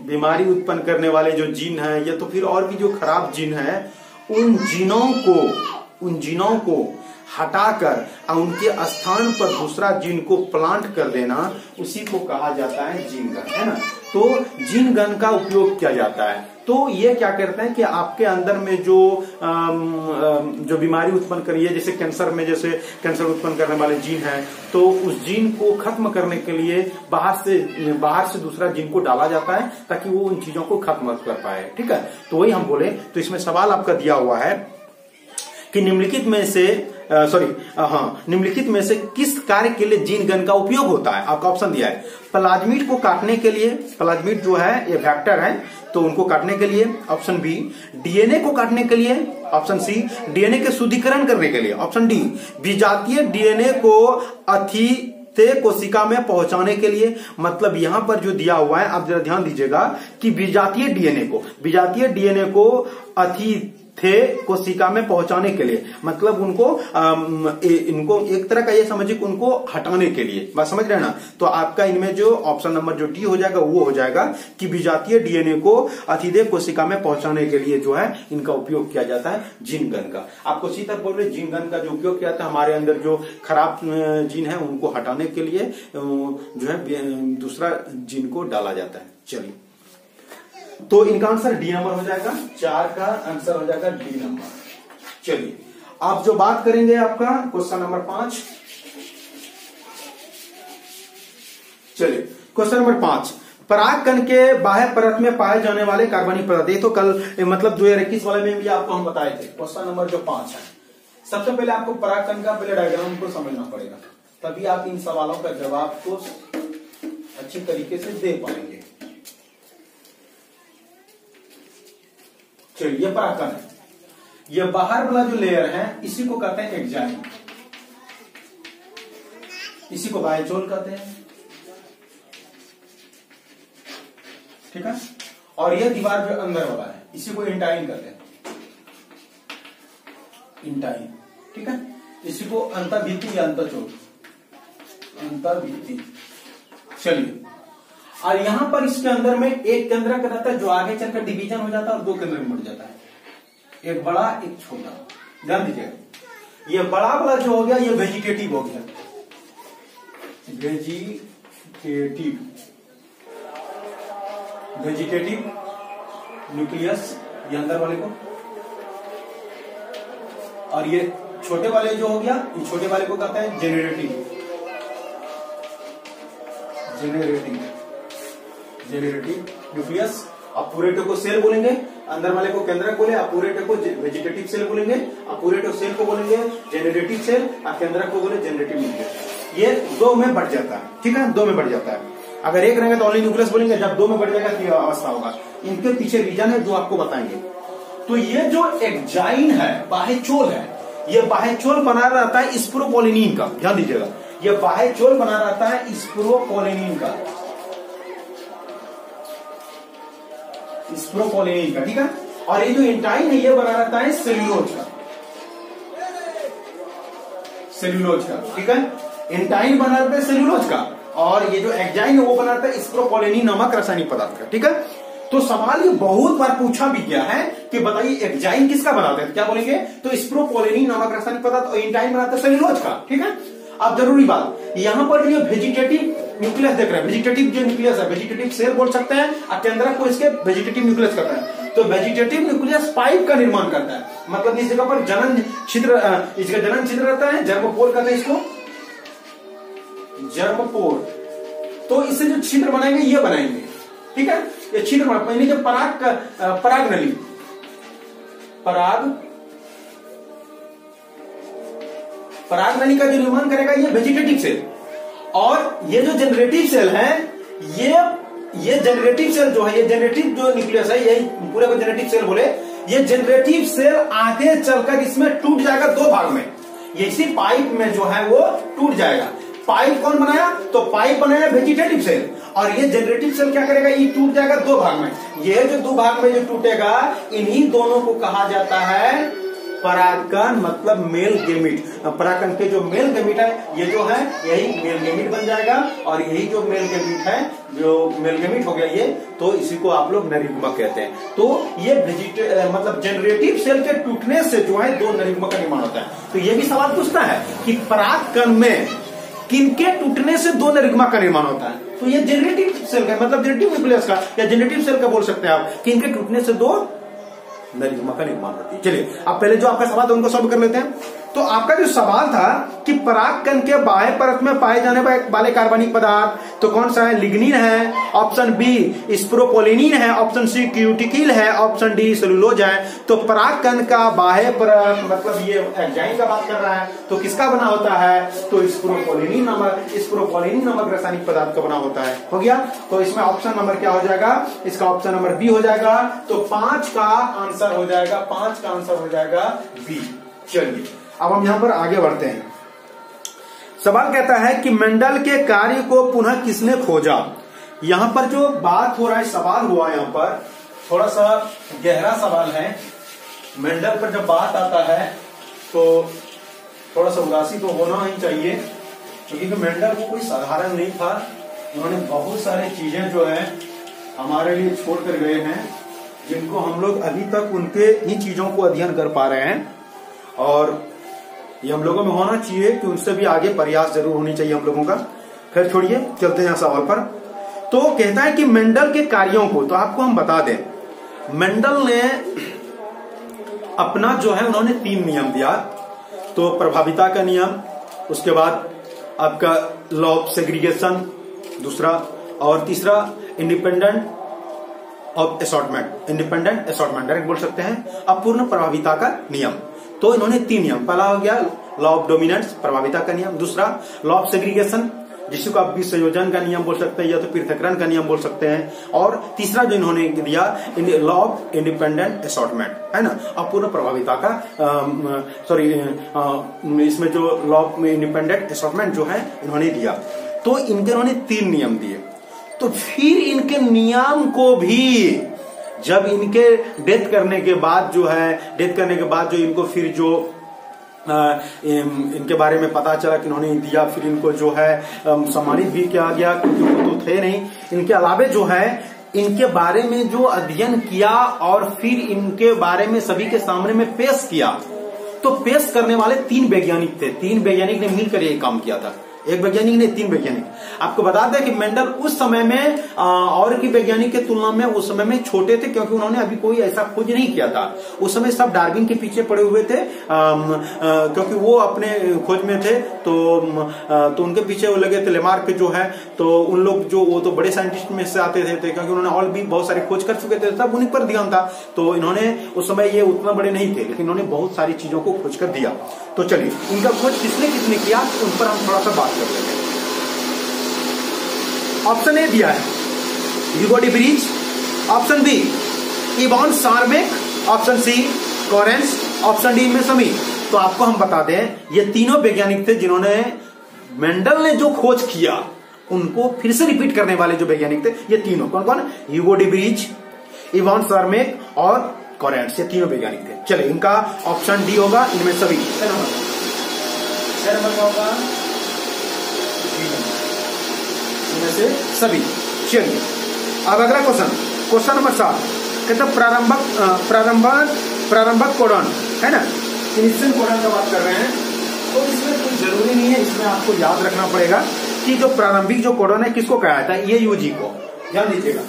बीमारी उत्पन्न करने वाले जो जीन है, या तो फिर और भी जो खराब जीन है, उन जीनों को हटाकर उनके स्थान पर दूसरा जीन को प्लांट कर देना, उसी को कहा जाता है जीन गन, है ना। तो जीन गन का उपयोग किया जाता है। तो ये क्या करते हैं कि आपके अंदर में जो बीमारी उत्पन्न करी है, जैसे कैंसर में, जैसे कैंसर उत्पन्न करने वाले जीन है, तो उस जीन को खत्म करने के लिए बाहर से दूसरा जीन को डाला जाता है, ताकि वो उन चीजों को खत्म कर पाए। ठीक है, तो वही हम बोले। तो इसमें सवाल आपका दिया हुआ है कि निम्नलिखित में से किस कार्य के लिए जीन गन का उपयोग होता है। आपका ऑप्शन दिया है प्लाज्मिड को काटने के लिए, प्लाज्मिड जो है ये वेक्टर है, तो उनको काटने के लिए, ऑप्शन बी डीएनए को काटने के लिए, ऑप्शन सी डीएनए के शुद्धिकरण करने के लिए, ऑप्शन डी विजातीय डीएनए को अथिते कोशिका में पहुंचाने के लिए। मतलब यहां पर जो दिया हुआ है, आप जरा ध्यान दीजिएगा कि विजातीय डीएनए को अथिते कोशिका में पहुंचाने के लिए, मतलब इनको एक तरह का ये समझिए कि उनको हटाने के लिए, बात समझ रहे हैं ना। तो आपका इनमें जो ऑप्शन नंबर जो डी हो जाएगा वो हो जाएगा कि विजातीय डीएनए को अतिदेव कोशिका में पहुंचाने के लिए जो है इनका उपयोग किया जाता है जीन गन का। आपको सीधा बोल रहे, जीन गन का जो उपयोग किया जाता है हमारे अंदर जो खराब जीन है उनको हटाने के लिए जो है दूसरा जीन को डाला जाता है। चलिए, तो इनका आंसर डी नंबर हो जाएगा, 4 का आंसर हो जाएगा डी नंबर। चलिए, आप जो बात करेंगे आपका क्वेश्चन नंबर 5। चलिए, क्वेश्चन नंबर 5, परागकण के बाह्य परत में पाए जाने वाले कार्बनिक पदार्थ। ये तो कल मतलब 2021 वाले में भी आपको हम बताए थे। क्वेश्चन नंबर जो 5 है, सबसे पहले आपको परागकण का पहले डायग्राम को समझना पड़ेगा, तभी आप इन सवालों का जवाब को अच्छी तरीके से दे पाएंगे। चलिए, ये परागकण है, ये बाहर वाला जो लेयर है इसी को कहते हैं एक्जाइम, इसी को बायोचोल कहते हैं। ठीक है, और ये दीवार जो अंदर वाला है इसी को इंटाइन कहते हैं, इंटाइन। ठीक है, इसी को अंतर्भित्ति या अंतःचोल, अंतर्भित्ति। चलिए, और यहां पर इसके अंदर में एक केंद्रक रहता है जो आगे चलकर डिवीजन हो जाता है और दो केंद्र में बढ़ जाता है, एक बड़ा एक छोटा। ध्यान दीजिएगा, ये बड़ा वाला जो हो गया ये वेजिटेटिव हो गया, वेजिटेटिव, वेजिटेटिव न्यूक्लियस ये अंदर वाले को, और ये छोटे वाले जो हो गया ये छोटे वाले को कहते हैं जेनरेटिव, जेनरेटिव, जेनरेटिव न्यूक्लियस। आप पूरे को सेल बोलेंगे, अंदर वाले को केंद्रक बोले, आप पूरे को वेजिटेटिव सेल बोलेंगे, आप पूरे सेल को बोलेंगे जेनरेटिव सेल, आप केंद्रक को बोले जेनरेटिव न्यूक्लियस। ये दो में बढ़ जाता है, ठीक है, दो में बढ़ जाता है। अगर एक रहेंगे तो ओनली न्यूक्लियस बोलेंगे, जब दो में बढ़ जाएगा तो अवस्था होगा। इनके पीछे रीजन है जो आपको बताएंगे। तो ये जो एक्जाइन है, बाह्यचोल है, ये बाह्यचोल बना रहता है स्पोरोपोलिनिन का। ध्यान दीजिएगा, ये बाह्यचोल बना रहता है स्पोरोपोलिनिन का, स्पोरोपोलिनिन का, ठीक है। और ये जो इंटाइन है ये बना रहता है सेल्यूलोज का, सेल्यूलोज का, ठीक है। इंटाइन बना रहता है सेल्यूलोज का, और ये जो एक्जाइन है वो बना रहता है स्पोरोपोलिनिन नामक रासायनिक पदार्थ का, ठीक है। तो सवाल ये बहुत बार पूछा भी गया है कि बताइए एक्जाइन किसका बनाते हैं, क्या बोलेंगे, तो स्पोरोपोलिनिन नामक रासायनिक पदार्थ, और इंटाइन बनाता है सेल्यूलोज का, ठीक है। अब जरूरी बात, यहां पर जो वेजिटेटिव न्यूक्लियस देख रहे हैं, वेजिटेटिव जो न्यूक्लियस है, वेजिटेटिव सेल बोल सकते हैं, और केंद्रक को इसके वेजिटेटिव न्यूक्लियस कहता है। तो वेजिटेटिव न्यूक्लियस पाइप का निर्माण करता है, मतलब इस जगह पर जनन छिद्र, इसका जनन छिद्र रहता है, जर्मपोर कहते हैं इसको, जर्मपोर। तो इससे जो छिद्र बनाएंगे ये बनाएंगे, ठीक है। ये छिद्र पहले जो पराग नली, पराग नली का जो निर्माण करेगा ये वेजिटेटिव सेल, और ये जो जनरेटिव सेल है, ये जनरेटिव सेल जो है, ये जनरेटिव जो न्यूक्लियस है, यही पूरे को जनरेटिव सेल बोले। ये जनरेटिव सेल आगे चलकर इसमें टूट जाएगा दो भाग में, ये इसी पाइप में जो है वो टूट जाएगा। पाइप कौन बनाया, तो पाइप बनाया वेजिटेटिव सेल, और ये जनरेटिव सेल क्या करेगा, ये टूट जाएगा दो भाग में। ये जो दो भाग में जो टूटेगा, इन्हीं दोनों को कहा जाता है परागकण, मतलब मेल गेमिट। परागकण के जो मेल गेमिट है, ये जो है यही मेल गेमिट बन जाएगा, और यही जो मेल गेमिट है, जो मेल गेमिट हो गया ये, तो इसी को आप लोग नरयुग्मक कहते हैं। तो ये मतलब जनरेटिव सेल के टूटने से जो है दो नरयुग्मक का निर्माण होता है। तो ये भी सवाल पूछता है कि परागकण में किनके टूटने से दो नरयुग्मक का निर्माण होता है, तो ये जनरेटिव सेल का, मतलब जनरेटिव न्यूक्लियस का या जनरेटिव सेल का बोल सकते हैं आप, कि इनके टूटने से दो नरयुग्मक का निर्माण होती है। चलिए, अब पहले जो आपका सवाल था उनको सॉल्व कर लेते हैं। तो आपका जो सवाल था कि परागकण के बाह्य परत में पाए जाने वाले कार्बनिक पदार्थ तो कौन सा है, लिग्निन है, ऑप्शन बी स्पोरोपोलिनिन है, ऑप्शन सी क्यूटिकिल है, ऑप्शन डी सेलुलोज है। तो परागकण का बाह्य परत, मतलब ये एक्जाइन का बात कर रहा है, तो किसका बना होता है, तो स्पोरोपोलिनिन नामक रासायनिक पदार्थ का बना होता है। हो गया, तो इसमें ऑप्शन नंबर क्या हो जाएगा, इसका ऑप्शन नंबर बी हो जाएगा। तो 5 का आंसर हो जाएगा, 5 का आंसर हो जाएगा बी। चलिए, अब हम यहां पर आगे बढ़ते हैं। सवाल कहता है कि मेंडल के कार्य को पुनः किसने खोजा। यहां पर जो बात हो रहा है, सवाल हुआ यहां पर थोड़ा सा गहरा सवाल है। मेंडल पर जब बात आता है तो थोड़ा सा उदासी तो होना ही चाहिए, क्योंकि मेंडल को कोई साधारण नहीं था। उन्होंने बहुत सारी चीजें जो है हमारे लिए छोड़कर गए हैं, जिनको हम लोग अभी तक उनके ही चीजों को अध्ययन कर पा रहे हैं, और ये हम लोगों में होना चाहिए कि उनसे भी आगे प्रयास जरूर होनी चाहिए हम लोगों का। खैर छोड़िए, चलते हैं सवाल पर। तो कहता है कि मेंडल के कार्यों को, तो आपको हम बता दें, मेंडल ने अपना जो है उन्होंने 3 नियम दिया। तो प्रभाविता का नियम, उसके बाद आपका लॉ ऑफ सेग्रीगेशन दूसरा, और तीसरा independent of assortment, independent assortment direct बोल सकते हैं, अपूर्ण प्रभाविता का नियम। तो इन्होंने 3 नियम, पहला हो गया लॉ ऑफ डोमिनेंस, प्रभाविता का नियम, दूसरा लॉ ऑफ सेग्रीगेशन, जिसको आप विसंयोजन का नियम बोल सकते हैं या तो पृथक्करण का नियम बोल सकते हैं, और तीसरा जो इन्होंने दिया लॉ ऑफ इंडिपेंडेंट असॉर्टमेंट, है ना, अपूर्ण प्रभाविता का, इसमें जो लॉ ऑफ इंडिपेंडेंट असॉर्टमेंट जो है इन्होंने दिया। तो इनके इन्होंने 3 नियम दिए। तो फिर इनके नियम को भी जब इनके डेथ करने के बाद जो है, डेथ करने के बाद जो इनको फिर जो इनके बारे में पता चला कि इन्होंने दिया, फिर इनको जो है सम्मानित भी किया गया, क्योंकि वो तो थे नहीं। इनके अलावे जो है इनके बारे में जो अध्ययन किया और फिर इनके बारे में सभी के सामने में पेश किया, तो पेश करने वाले 3 वैज्ञानिक थे। 3 वैज्ञानिक ने मिलकर ये काम किया था, एक वैज्ञानिक ने 3 वैज्ञानिक। आपको बता दें कि मेंडल उस समय में और की वैज्ञानिक के तुलना में उस समय में छोटे थे, क्योंकि उन्होंने अभी कोई ऐसा खोज नहीं किया था। उस समय सब डार्विन के पीछे पड़े हुए थे, क्योंकि वो अपने खोज में थे, तो उनके पीछे वो लगे थे। लेमार्क जो है, तो उन लोग जो वो तो बड़े साइंटिस्ट में से आते थे, क्योंकि उन्होंने और भी बहुत सारे खोज कर चुके थे, सब उन्हीं पर ध्यान था। तो इन्होंने उस समय ये उतना बड़े नहीं थे, लेकिन इन्होंने बहुत सारी चीजों को खोज कर दिया। तो चलिए इनका खोज किसने किसने किया, उन पर हम थोड़ा सा बात कर लेते हैं। ऑप्शन ए दिया है Hugo de Vries, option B Ivan Tschermak, option C Correns, option D मेसमी। तो आपको हम बता दें ये तीनों वैज्ञानिक थे जिन्होंने मेंडल ने जो खोज किया उनको फिर से रिपीट करने वाले जो वैज्ञानिक थे, ये तीनों कौन कौन, ह्यूगो डी वरीज, इवान शार्मेक और कोरेंस, ये तीनों वैज्ञानिक थे। चले इनका ऑप्शन डी होगा, इनमें सभी नंबर का होगा इनमें से सभी। चलिए अब अगला क्वेश्चन नंबर 7 कहते प्रारंभक कोडन है ना, इनिशियल कोडन का बात कर रहे हैं। तो इसमें कोई जरूरी नहीं है, इसमें आपको याद रखना पड़ेगा कि जो प्रारंभिक जो कोडन है किसको कहा जाता है, AUG को। ध्यान दीजिएगा,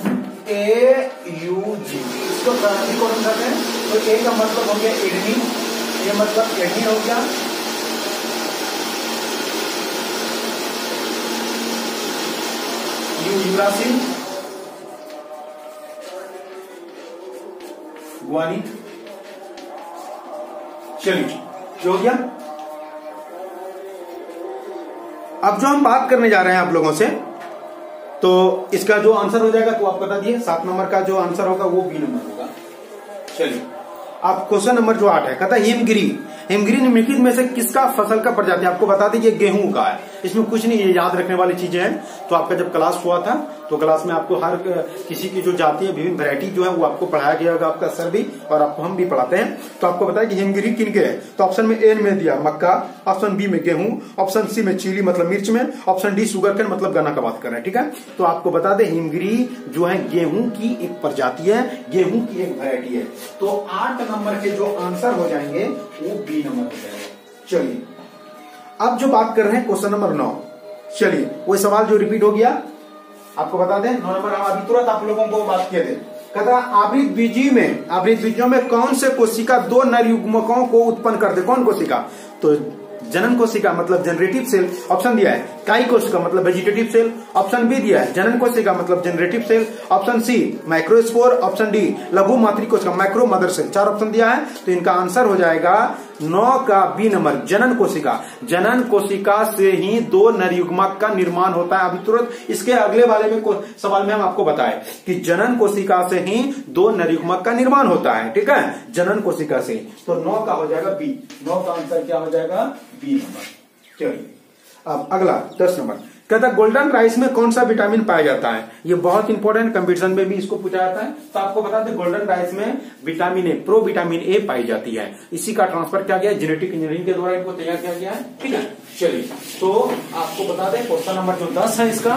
AUG इसको प्रारंभिक कोडन कहते हैं। तो ए का मतलब हो गया एडेनिन, ये मतलब एडेनिन हो गया, यूरासिल, गुआनिन। चलिए हो गया। अब जो हम बात करने जा रहे हैं आप लोगों से, तो इसका जो आंसर हो जाएगा तो आप बता दिए, 7 नंबर का जो आंसर होगा वो बी नंबर होगा। चलिए अब क्वेश्चन नंबर जो 8 है, कहता है हिमगिरी निम्नलिखित में से किसका फसल का प्रजाति, आपको बता दीजिए गेहूं का है। इसमें कुछ नहीं, ये याद रखने वाली चीजें हैं। तो आपका जब क्लास हुआ था तो क्लास में आपको हर किसी की जो जाति है, विभिन्न वैरायटी जो है वो आपको पढ़ाया गया होगा, आपका सर भी और आपको हम भी पढ़ाते हैं। तो आपको बताया कि हिमगिरी किनके है। तो ऑप्शन में ए में दिया मक्का, ऑप्शन बी में गेहूं, ऑप्शन सी में चिली मतलब मिर्च में, ऑप्शन डी शुगर केन मतलब गन्ना का बात कर रहे हैं। ठीक है, तो आपको बता दें हिमगिरी जो है गेहूं की एक प्रजाति है, गेहूं की एक वैरायटी है। तो 8 नंबर के जो आंसर हो जाएंगे वो बी नंबर हो जाएगा। चलिए अब जो बात कर रहे हैं क्वेश्चन नंबर 9, चलिए वही सवाल जो रिपीट हो गया आपको बता दें। 9 नंबर हम अभी तुरंत आप लोगों को बात किए थे। कहता आवृत बीजों में कौन से कोशिका 2 नर युग्मकों को उत्पन्न करते, कौन कोशिका, तो जनन कोशिका मतलब जनरेटिव सेल, ऑप्शन दिया है काई कोशिका मतलब वेजिटेटिव सेल, ऑप्शन बी दिया है जनन कोशिका मतलब generative cell, option C microspore, option D लघु मातृ कोशिका माइक्रो मदर सेल। 4 ऑप्शन दिया है, तो इनका आंसर हो जाएगा 9 का बी नंबर, जनन कोशिका। जनन कोशिका से ही 2 नर युग्मक का निर्माण होता है। अभी तुरंत इसके अगले वाले में सवाल में हम आपको बताए कि जनन कोशिका से ही 2 नर युग्मक का निर्माण होता है। ठीक है, जनन कोशिका से। तो 9 का हो जाएगा बी, 9 का आंसर क्या हो जाएगा, बी नंबर। चलिए अब अगला 10 नंबर कहता है गोल्डन राइस में कौन सा विटामिन पाया जाता है। ये बहुत इंपॉर्टेंट, कंपटीशन में भी इसको पूछा जाता है। तो आपको बता दें गोल्डन राइस में vitamin A, pro vitamin A पाई जाती है। इसी का ट्रांसफर किया गया जेनेटिक इंजीनियरिंग के द्वारा इनको तैयार किया गया है। ठीक है, चलिए तो आपको बता दें क्वेश्चन नंबर जो 10 है इसका,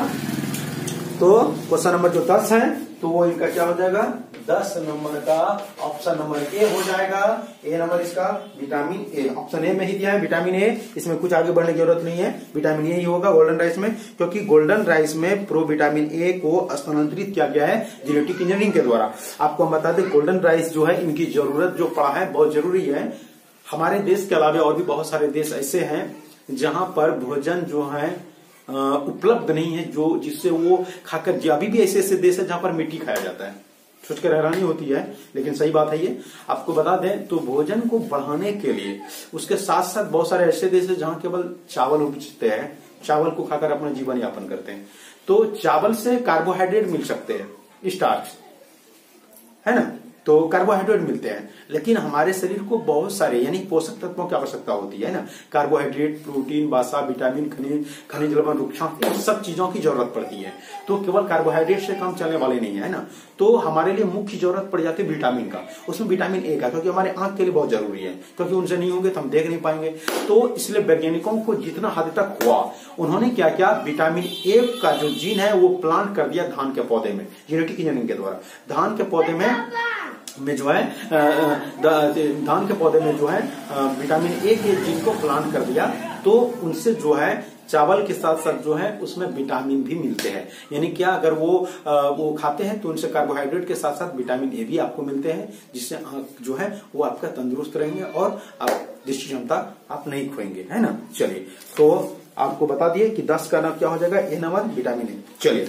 तो क्वेश्चन नंबर जो 10 है तो वो इनका क्या हो जाएगा, 10 नंबर का ऑप्शन नंबर ए हो जाएगा। ए नंबर इसका विटामिन ए, ऑप्शन ए में ही दिया है विटामिन ए। इसमें कुछ आगे बढ़ने की जरूरत नहीं है, विटामिन ए ही होगा गोल्डन राइस में, क्योंकि गोल्डन राइस में प्रो विटामिन ए को स्थानांतरित किया गया है जेनेटिक इंजीनियरिंग के द्वारा। आपको हम बता दें गोल्डन राइस जो है इनकी जरूरत जो पड़ा है बहुत जरूरी है। हमारे देश के अलावा और भी बहुत सारे देश ऐसे हैं जहां पर भोजन जो है उपलब्ध नहीं है, जो जिससे वो खाकर, अभी भी ऐसे ऐसे देश है जहां पर मिट्टी खाया जाता है। सोचकर हैरानी होती है, लेकिन सही बात है ये। आपको बता दें तो भोजन को बढ़ाने के लिए उसके साथ साथ बहुत सारे ऐसे देश है जहां केवल चावल उपजते हैं, चावल को खाकर अपना जीवन यापन करते हैं। तो चावल से कार्बोहाइड्रेट मिल सकते हैं, स्टार्च है ना, तो कार्बोहाइड्रेट मिलते हैं। लेकिन हमारे शरीर को बहुत सारे यानी पोषक तत्वों की आवश्यकता होती है ना, कार्बोहाइड्रेट, प्रोटीन, वसा, विटामिन, खनिज लवण, रुक्षांश, इन सब चीजों की जरूरत पड़ती है। तो केवल कार्बोहाइड्रेट से काम चलने वाले नहीं है ना, तो हमारे लिए मुख्य जरूरत पड़ जाती है विटामिन का। उसमें विटामिन ए का, क्योंकि हमारे आंख के लिए बहुत जरूरी है, क्योंकि उनसे नहीं होंगे तो हम देख नहीं पाएंगे। तो इसलिए वैज्ञानिकों को जितना हद तक हुआ उन्होंने क्या किया, विटामिन ए का जो जीन है वो प्लांट कर दिया धान के पौधे में, जेनेटिक इंजीनियरिंग के द्वारा। धान के पौधे में जो है धान के पौधे में जो है विटामिन ए के जीन को प्लांट कर दिया। तो उनसे जो है चावल के साथ साथ जो है उसमें विटामिन भी मिलते हैं। यानी क्या, अगर वो खाते हैं तो उनसे कार्बोहाइड्रेट के साथ साथ विटामिन ए भी आपको मिलते हैं, जिससे जो है वो आपका तंदुरुस्त रहेंगे और आप दृष्टि क्षमता आप नहीं खोएंगे, है ना। चलिए, तो आपको बता दिए कि 10 का नाम क्या हो जाएगा, ए नंबर विटामिन ए। चलिए,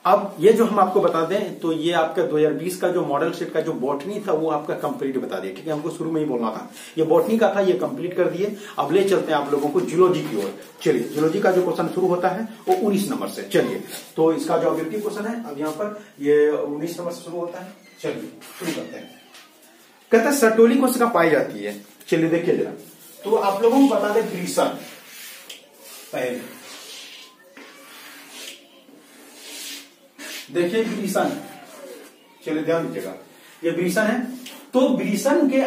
अब ये जो हम आपको बता दें तो ये आपका 2020 का जो मॉडल सेट का जो बॉटनी था वो आपका कंप्लीट बता दिया, ठीक है। हमको शुरू में ही बोलना था, ये बॉटनी का था, ये कंप्लीट कर दिए। अब ले चलते हैं आप लोगों को जूलॉजी की ओर। चलिए, जूलॉजी का जो क्वेश्चन शुरू होता है वो 19 नंबर से। चलिए, तो इसका जो ऑब्जेक्टिव क्वेश्चन है अब यहाँ पर ये 19 नंबर से शुरू होता है। चलिए शुरू करते हैं। कहते हैं सर्टोली कोशिका पाई जाती है। चलिए देखिए जरा, तो आप लोगों को बता दें ग्रीसन पहले देखिए ग्रीसन, चलिए ध्यान दीजिएगा, ये ग्रीसन है। तो ग्रीसन के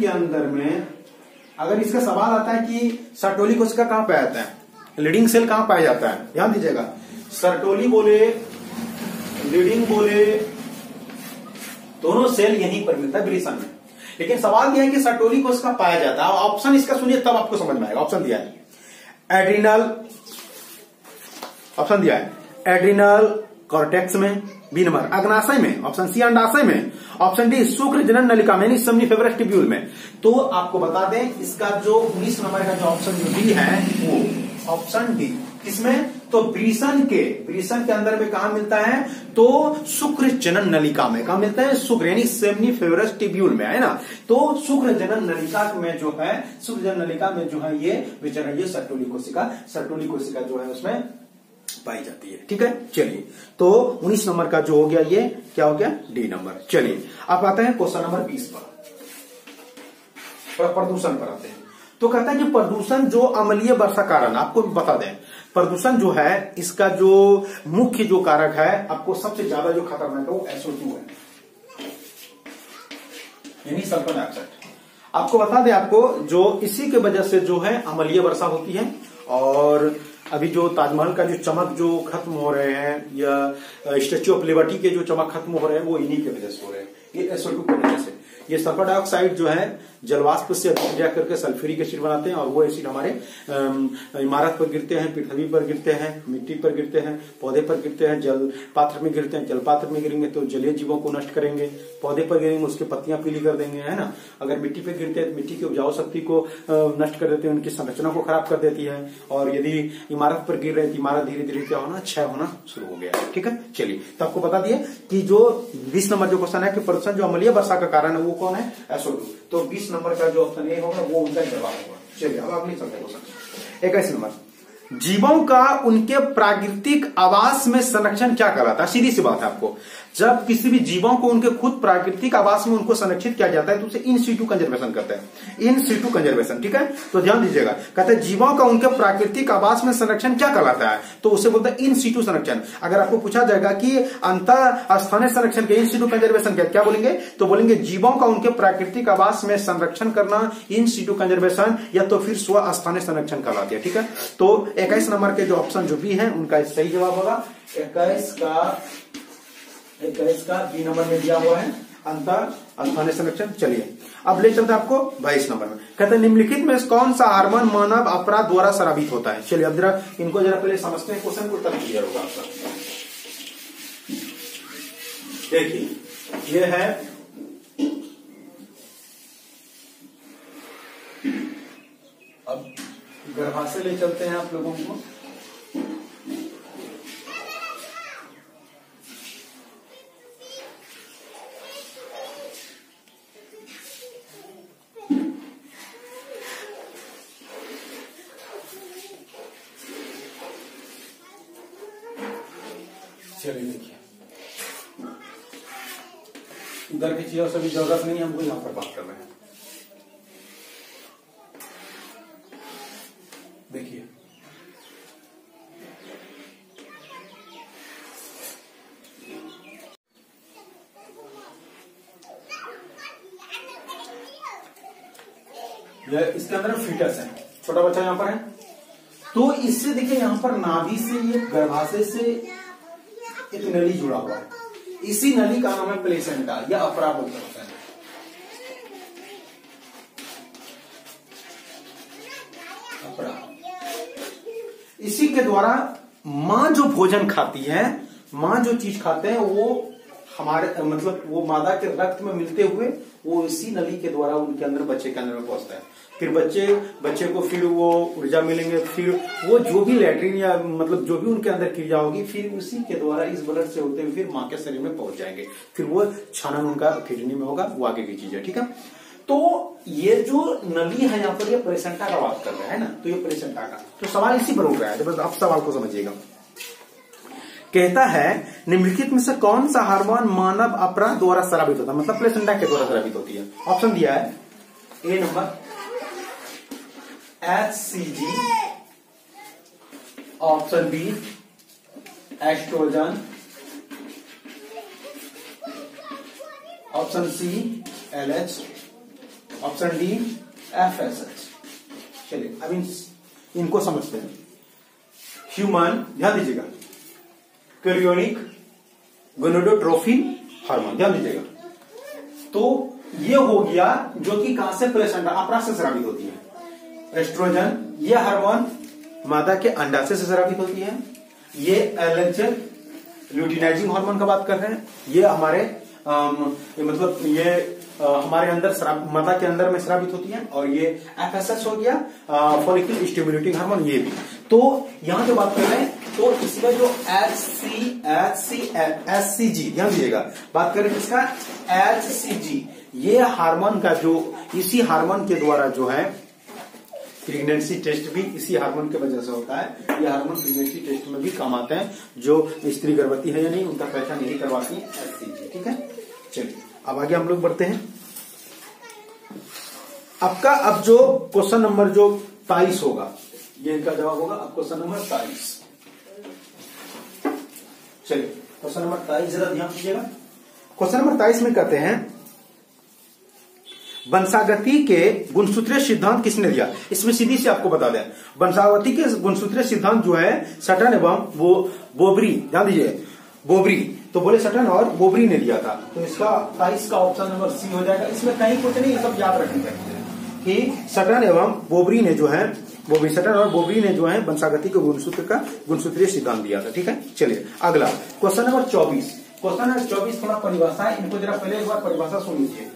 अंदर में अगर इसका सवाल आता है कि सर्टोली कोशिका कहां पाया जाता है, लीडिंग सेल कहां पाया जाता है, ध्यान दीजिएगा, सर्टोली बोले लीडिंग बोले दोनों सेल यहीं पर मिलता है ग्रीसन में। लेकिन सवाल यह है कि सर्टोली कोशिका पाया जाता है। ऑप्शन इसका सुनिए तब आपको समझ में आएगा। ऑप्शन दिया है एड्रिनल, ऑप्शन दिया है एड्रिनल कॉर्टेक्स में, बी नंबर अग्नाशय में, ऑप्शन सी अंडाशय में, ऑप्शन डी शुक्र जनन नलिका में यानी सेम्निफेरस ट्यूब्यूल में। तो आपको बता दें इसका जो 19 नंबर का जो ऑप्शन डी है वो ऑप्शन डी, किसमें, तो ब्रीसन के अंदर में कहा मिलता है, तो शुक्र जनन नलिका में। कहा मिलता है, शुक्र यानी सेम्निफेरस ट्यूब्यूल में, है ना। तो शुक्र जनन नलिका में जो है, शुक्र जनन नलिका में जो है ये विचरण, ये सर्टोली कोशिका जो है उसमें पाई जाती है, ठीक है। चलिए, तो 19 नंबर का जो हो गया ये क्या हो गया, डी नंबर। चलिए अब आते हैं क्वेश्चन नंबर 20 पर, प्रदूषण पर आते हैं। तो कहता है कि प्रदूषण जो अम्लीय वर्षा कारण, आपको बता दें प्रदूषण जो है इसका जो मुख्य जो कारक है, आपको सबसे ज्यादा जो खतरनाक है वो SO2 है, यानी सल्फर डाइऑक्साइड। आपको बता दें, आपको जो इसी के वजह से जो है अम्लीय वर्षा होती है। और अभी जो ताजमहल का जो चमक जो खत्म हो रहे हैं, या स्टेच्यू ऑफ लिबर्टी के जो चमक खत्म हो रहे हैं, वो इन्हीं के वजह से हो रहे हैं, ये SO2 की वजह से। ये सल्फर डाइऑक्साइड जो है जलवाष्प से अभिक्रिया करके सल्फ्यूरिक एसिड बनाते हैं, और वो एसिड हमारे इमारत पर गिरते हैं, पृथ्वी पर गिरते हैं, मिट्टी पर गिरते हैं, पौधे पर गिरते हैं, जल पात्र में गिरते हैं। जल पात्र में गिरेंगे तो जलीय जीवों को नष्ट करेंगे, पौधे पर गिरेंगे उसकी पत्तियां पीली कर देंगे, है ना। अगर मिट्टी पर गिरते हैं तो मिट्टी की उपजाऊ शक्ति को नष्ट कर देते हैं, उनकी संरचना को खराब कर देती है। और यदि इमारत पर गिर रहे हैं तो इमारत धीरे धीरे क्या होना, क्षय होना शुरू हो गया, ठीक है। चलिए, तो आपको बता दिए कि जो 20 नंबर जो क्वेश्चन है कि प्रदूषण जो अम्लीय वर्षा का कारण है वो कौन है, SO2। तो 20 नंबर का जो ऑप्शन ए होगा वो उनका जवाब होगा। चलिए अब अगले चलते हैं क्वेश्चन 21 नंबर, जीवों का उनके प्राकृतिक आवास में संरक्षण क्या कहलाता है। सीधी सी बात है, आपको जब किसी भी जीवों को उनके खुद प्राकृतिक आवास में उनको संरक्षित किया जाता है तो उसे इन सीटू कंजर्वेशन कहते हैं, इन सीटू कंजर्वेशन, ठीक है। तो ध्यान दीजिएगा, कहते हैं जीवों का उनके प्राकृतिक आवास में संरक्षण क्या कहलाता है, तो उसे बोलते हैं इन सीटू संरक्षण। अगर आपको पूछा जाएगा कि अंतर स्थानीय संरक्षण के इन सीटू कंजर्वेशन क्या बोलेंगे, तो बोलेंगे जीवों का उनके प्राकृतिक आवास में संरक्षण करना इन सीटू कंजर्वेशन, या तो फिर स्व स्थानीय संरक्षण कहलाती है, ठीक है। तो 21 नंबर के जो ऑप्शन जो भी है उनका सही जवाब होगा 21 का बी नंबर में दिया हुआ है, अंतर स्थानीय संरक्षण। चलिए अब ले चलते हैं आपको 22 नंबर में, कहते हैं निम्नलिखित में कौन सा हार्मोन मानव अपराध द्वारा स्रावित होता है। चलिए अब जरा इनको जरा पहले समझते हैं क्वेश्चन को, तब क्लियर होगा आपका। देखिए ये है अब गर्भाशय ले चलते हैं आप लोगों को। चलिए देखिए उधर की चीजों से भी जरूरत नहीं है, हमको यहाँ पर बात कर रहे हैं। देखिए यह इसके अंदर फीटस है, छोटा बच्चा यहाँ पर है। तो इससे देखिए यहाँ पर नाभि से, ये गर्भाशय से एक नली जुड़ा हुआ है, इसी नली का नाम है प्लेसेंटा या अपरा बोलते होता है। अपरा, इसी के द्वारा मां जो भोजन खाती है, मां जो चीज खाते हैं वो हमारे मतलब वो मादा के रक्त में मिलते हुए वो इसी नली के द्वारा उनके अंदर, बच्चे के अंदर में पहुंचता है। फिर बच्चे को फिर वो ऊर्जा मिलेंगे, फिर वो जो भी लैट्रिन या मतलब जो भी उनके अंदर क्रिया होगी, फिर उसी के द्वारा इस ब्लड से होते हुए फिर मां के शरीर में पहुंच जाएंगे। फिर वो छानन उनका किडनी में होगा, वो आगे की चीज है, ठीक है। तो ये जो नली है यहाँ पर, ये प्लेसेंटा का बात कर रहा है ना, तो ये प्लेसेंटा का तो सवाल इसी पर उठ रहा है। जब आप सवाल को समझिएगा, कहता है निम्नलिखित में से कौन सा हार्मोन मानव अपरा द्वारा स्रावित होता है, मतलब प्लेसेंटा के द्वारा स्रावित होती है। ऑप्शन दिया है A number HCG, option B oestrogen, option C LH, option D FSH। चलिए अब इनको समझते हैं। ह्यूमन, ध्यान दीजिएगा, कैरियोनिक गोनाडोट्रोपिन हार्मोन, ध्यान दीजिएगा। तो ये हो गया जो कि कहां से, प्लेसेंटा अपरा से स्रावित होती है। एस्ट्रोजन, ये हार्मोन मादा के अंडाशय से स्रावित होती है। ये LH ल्यूटिनाइजिंग हार्मोन का बात कर रहे हैं, ये हमारे मतलब ये हमारे अंदर मादा के अंदर में स्रावित होती है। और ये FSH हो गया फॉलिकल स्टिमुलेटिंग हार्मोन, ये भी। तो यहां जो बात कर रहे हैं, तो इसमें जो HCG, ध्यान दीजिएगा, बात करें किसका, HCG, ये हार्मोन का जो, इसी हार्मोन के द्वारा जो है प्रेगनेंसी टेस्ट भी इसी हार्मोन की वजह से होता है। ये हार्मोन प्रेगनेंसी टेस्ट में भी काम आते हैं, जो स्त्री गर्भवती है या नहीं उनका पहचान यही करवाती है HCG, ठीक है। चलिए अब आगे हम लोग बढ़ते हैं। आपका अब जो क्वेश्चन नंबर जो 23 होगा, ये इनका जवाब होगा अब क्वेश्चन नंबर 23। चलिए क्वेश्चन नंबर 23 जरा ध्यान दीजिएगा। क्वेश्चन नंबर 23 में कहते हैं वंशागति के गुणसूत्रीय सिद्धांत किसने दिया। इसमें सीधी से आपको बता दें, वंशागति के गुणसूत्रीय सिद्धांत जो है सटन एवं बोबरी, ध्यान दीजिए, बोबरी, तो बोले सटन और बोबरी ने दिया था। तो इसका 23 का ऑप्शन नंबर सी हो जाएगा। इसमें कहीं कुछ नहीं, सब याद रखेंगे कि सटन एवं बोबरी ने जो है, सटन और बोबरी ने जो है वंशागति के गुणसूत्र का गुणसूत्रीय सिद्धांत दिया था, ठीक है। चलिए अगला क्वेश्चन नंबर 24। क्वेश्चन नंबर 24 थोड़ा परिभाषा है, इनको जरा पहले एक बार परिभाषा सुन लीजिए।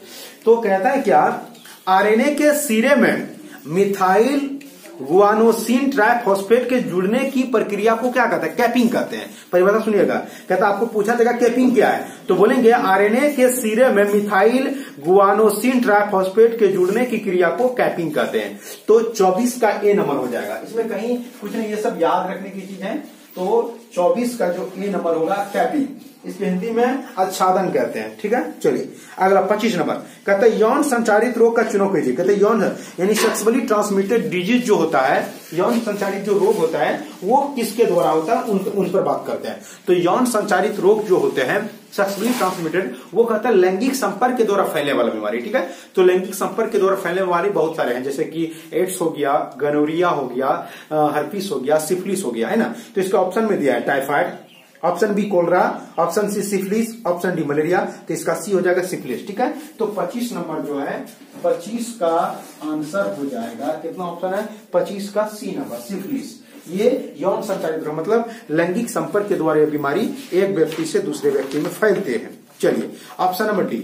तो कहता है क्या, आरएनए के सिरे में मिथाइल गुआनोसिन ट्राइफॉस्फेट के जुड़ने की प्रक्रिया को क्या कहते हैं, कैपिंग कहते हैं। परिभाषा सुनिएगा, कहता आपको पूछा जाएगा कैपिंग क्या है, तो बोलेंगे आरएनए के सिरे में मिथाइल गुआनोसिन ट्राइफॉस्फेट के जुड़ने की क्रिया को कैपिंग कहते हैं। तो 24 का ए नंबर हो जाएगा। इसमें कहीं कुछ नहीं, ये सब याद रखने की चीज है। तो 24 का जो ए नंबर होगा कैपिंग, इसको हिंदी में आच्छादन कहते हैं, ठीक है। चलिए अगला 25 नंबर कहते हैं यौन संचारित रोग का चुनाव कीजिए। कहते हैं यौन यानी सेक्सुअली ट्रांसमिटेड डिजीज जो होता है, यौन संचारित जो रोग होता है वो किसके द्वारा होता है, उन पर बात करते हैं। तो यौन संचारित रोग जो होते हैं सेक्सुअली ट्रांसमिटेड, वो कहता है लैंगिक संपर्क के द्वारा फैलने वाला बीमारी, ठीक है। तो लैंगिक संपर्क के द्वारा फैलने वाली बहुत सारे हैं, जैसे कि एड्स हो गया, गनोरिया हो गया, हर्पिस हो गया, सिफिलिस हो गया, है ना। तो इसका ऑप्शन में दिया है typhoid, option B cholera, option C syphilis, option D malaria. तो इसका सी हो जाएगा सिफिलिस, ठीक है। तो 25 नंबर जो है 25 का आंसर हो जाएगा, कितना ऑप्शन है 25 का सी नंबर सिफिलिस। ये यौन संचारित रोग मतलब लैंगिक संपर्क के द्वारा यह बीमारी एक व्यक्ति से दूसरे व्यक्ति में फैलते हैं। चलिए option number D,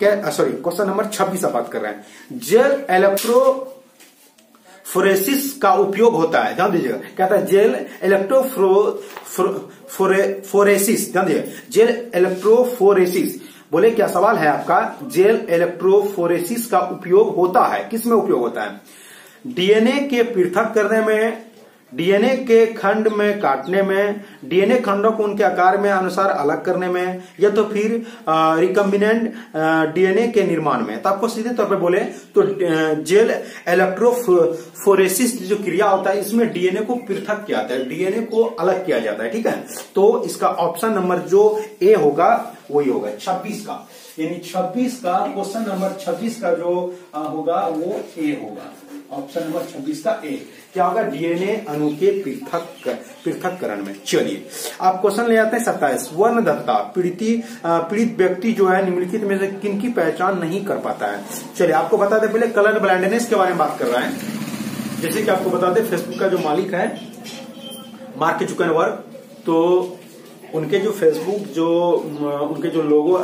question number 26 बात कर रहे हैं। जेल इलेक्ट्रोफोरेसिस का उपयोग होता है, ध्यान दीजिएगा, कहता है जेल इलेक्ट्रोफोरेसिस, ध्यान दीजिए, जेल इलेक्ट्रोफोरेसिस। बोले क्या सवाल है आपका, जेल इलेक्ट्रोफोरेसिस का उपयोग होता है, किस में उपयोग होता है, डीएनए के पृथक करने में, डीएनए के खंड में काटने में, डीएनए खंडों को उनके आकार में अनुसार अलग करने में, या तो फिर रिकम्बिनेंट डीएनए के निर्माण में। तो आपको सीधे तौर पे बोले तो जेल इलेक्ट्रोफोरेसिस जो क्रिया होता है इसमें डीएनए को पृथक किया जाता है, डीएनए को अलग किया जाता है। ठीक है, तो इसका ऑप्शन नंबर जो ए होगा वही होगा 26 का, यानी 26 का क्वेश्चन नंबर 26 का जो होगा वो ए होगा। ऑप्शन नंबर 26 का ए क्या होगा, डीएनए अणु के पृथक्करण में। चलिए आप क्वेश्चन ले आते हैं 27। वर्णदत्ता पीड़ित व्यक्ति जो है निम्नलिखित में से किनकी पहचान नहीं कर पाता है। चलिए आपको बता दें, पहले कलर ब्लाइंडनेस के बारे में बात कर रहा है। जैसे कि आपको बता दें, फेसबुक का जो मालिक है मार्क जुकरबर्ग, तो उनके जो फेसबुक जो उनके जो लोगो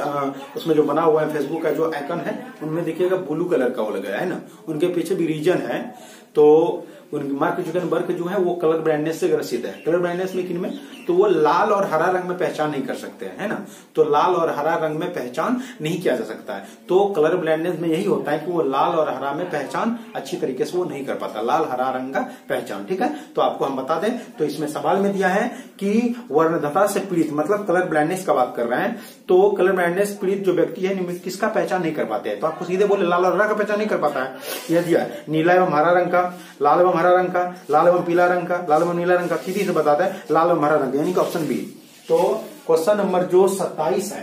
उसमें जो बना हुआ है फेसबुक का जो आइकन है उनमें देखिएगा ब्लू कलर का वो लगा है ना, उनके पीछे भी रीजन है। तो मार्क जुकरबर्ग जो है वो कलर ब्लाइंडनेस से ग्रसित है। कलर ब्लाइंडनेस में किनमें, तो वो लाल और हरा रंग में पहचान नहीं कर सकते हैं, है ना। तो लाल और हरा रंग में पहचान नहीं किया जा सकता है। तो कलर ब्लाइंडनेस में यही होता है कि वो लाल और हरा में पहचान अच्छी तरीके से वो नहीं कर पाता, लाल हरा रंग का पहचान। ठीक है, तो आपको हम बता दें, तो इसमें सवाल में दिया है कि वर्णदत्ता से पीड़ित मतलब कलर ब्लाइंडनेस का बात कर रहे हैं। तो कलर ब्लाइंडनेस पीड़ित जो व्यक्ति है किसका पहचान नहीं कर पाते हैं, तो आपको सीधे बोले लाल और हरा का पहचान नहीं कर पाता है। यह दिया है नीला एवं हरा रंग का, लाल एवं हरा रंग का, लाल एवं पीला रंग का, लाल एवं नीला रंग का, सीधी से बताता है लाल एवं हरा रंग, यानी कि ऑप्शन बी। तो क्वेश्चन नंबर जो 27 है,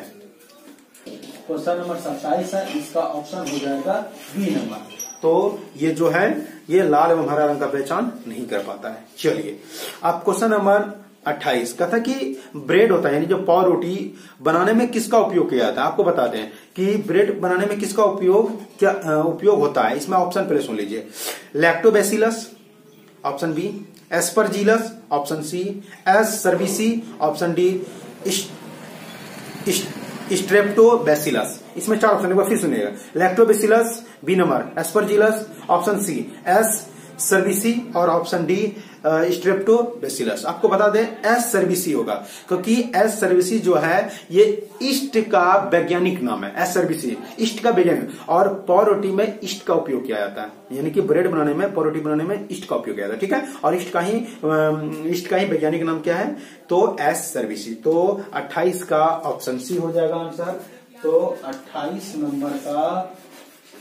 क्वेश्चन नंबर 27 है, इसका ऑप्शन हो जाएगा बी नंबर। तो ये जो है ये लाल एवं हरा रंग का पहचान नहीं कर पाता है। चलिए अब क्वेश्चन नंबर 28 का था कि ब्रेड होता है यानी जो पाव रोटी बनाने में किसका उपयोग किया जाता है। आपको बताते हैं कि ब्रेड बनाने में किसका उपयोग होता है। इसमें ऑप्शन पहले सुन लीजिए, lactobacillus option B, aspergillus option C, S cerevisiae option D, streptobacillus. इसमें 4 ऑप्शन, एक बार फिर सुनिएगा, lactobacillus B number, aspergillus option C, S cerevisiae और ऑप्शन डी स्ट्रेप्टोबैसिलस। आपको बता दें एस सर्विसी होगा, क्योंकि एस सर्विसी जो है ये ईस्ट का वैज्ञानिक नाम है। एस सर्विसी ईस्ट का वैज्ञानिक, और पाव रोटी में ईस्ट का उपयोग किया जाता है, यानी कि ब्रेड बनाने में पाव रोटी बनाने में ईस्ट का उपयोग किया जाता है। ठीक है, और ईस्ट का ही वैज्ञानिक नाम क्या है, तो एस सर्विसी। तो 28 का ऑप्शन सी हो जाएगा आंसर। तो 28 नंबर का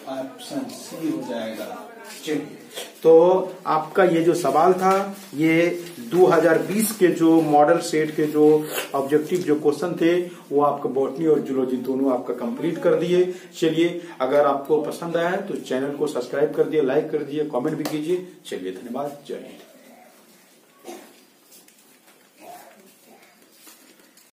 ऑप्शन सी हो जाएगा। चलिए, तो आपका ये जो सवाल था ये 2020 के जो मॉडल सेट के जो ऑब्जेक्टिव जो क्वेश्चन थे वो आपका बॉटनी और जूलॉजी दोनों आपका कंप्लीट कर दिए। चलिए, अगर आपको पसंद आया है तो चैनल को सब्सक्राइब कर दिए, लाइक कर दिए, कमेंट भी कीजिए। चलिए, धन्यवाद, जय हिंद।